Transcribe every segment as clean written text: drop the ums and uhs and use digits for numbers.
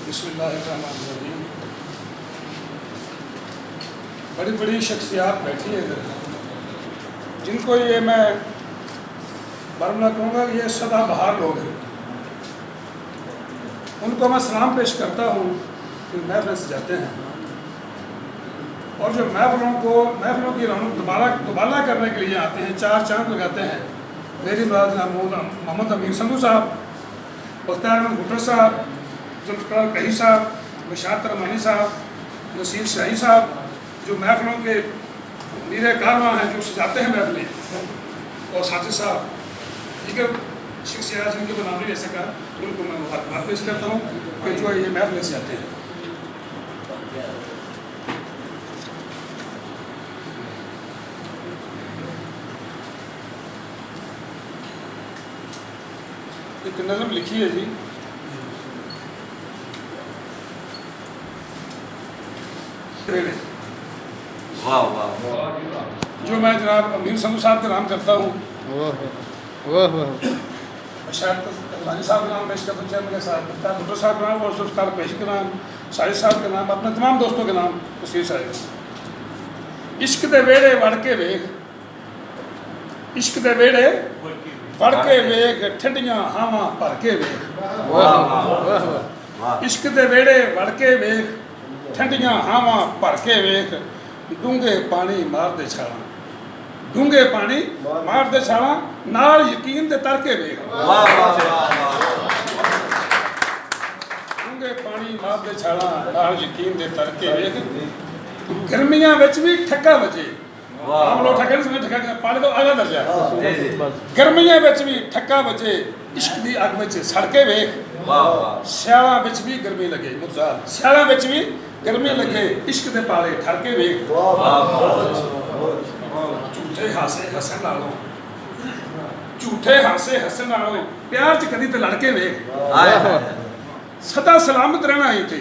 بسم اللہ الرحمن الرحیم۔ بڑی بڑی شخصیات بیٹھی ہیں ادھر، جن کو یہ میں برملا کہوں گا یہ سدا بہار لوگ ہیں، ان کو میں سلام پیش کرتا ہوں کہ محفل سے جاتے ہیں، اور جو محفلوں کی رونق دوبالا کرنے کے لیے آتے ہیں، چار چاند لگاتے ہیں۔ میری مراد محمد امیر سنگھو صاحب، بختیار احمد بھٹو صاحب، ذوالفقار کہی صاحب، بشارت رحمانی صاحب، نصیر شاہی صاحب، جو محفلوں کے میر کارواں ہیں، جو سجاتے ہیں محفلیں، اور ساتھی صاحب دیگر شخصیات جن کے نام نہیں لے سکا، ان کو میں مبارکباد پیش کرتا ہوں کہ جو یہ محفلیں سجاتے ہیں۔ ایک نظم لکھی ہے جی، جو میں جناب امیر سنگھو صاحب کا نام کرتا ہوں، شاید رحمانی صاحب کا نام پیش کرتا ہوں، چیئرمین صاحب بھٹو صاحب کا نام، اور ذوالفقار قیشی کا نام، شاہد صاحب کا نام، اپنے تمام دوستوں کے نام نصیر صاحب۔ عشق دے ویڑے وڑ کے ویکھ، عشق دے ویڑے وڑ کے ویکھ، ٹھنڈیاں ہاواں بھر کے ویکھ، عشق دے ویڑے وڑ کے ویکھ، ٹھنڈیاں ہاواں بھر کے ویکھ، ڈونگے پانی مار دے چھالاں، ڈونگے پانی مار دے چھالاں، نال یقین دے تر کے ویکھ، ڈونگے پانی مار دے چھالاں، نال یقین دے تر کے ویکھ، گرمیاں وچ بھی ٹھکا وجے، عام لوگ ٹھکا نہیں سمجھے، ٹھکا پانی تو اعلیٰ درجہ ہے، گرمیاں وچ بھی ٹھکا وجے، عشق دی اگ وچ سڑ کے ویکھ، سیالاں وچ بھی گرمی لگے، سیالاں وچ بھی گرمی لگے، عشق دے پالے ٹھر کے ویکھ، جھوٹے ہاسے ہسن نالوں، جھوٹے ہاسے ہسن نالوں، پیار چ کدی تے لڑ کے ویکھ، سدا سلامت رہنا ہی تے،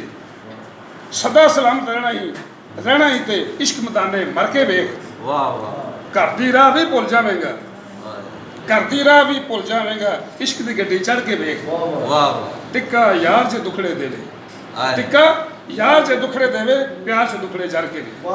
سدا سلامت رہنا ہی تے، عشق مدانے مر کے ویکھ، گھر دی راہ بھی بھول جاویں گا، گھر دی راہ بھی بھول جاویں گا، عشق دی گڈی چڑھ کے ویکھ، ٹکا یار جے دکھڑے دے لے، ٹکا یار جے دکھڑے دے وے، پیار سے دکھڑے جڑ کے ویکھ۔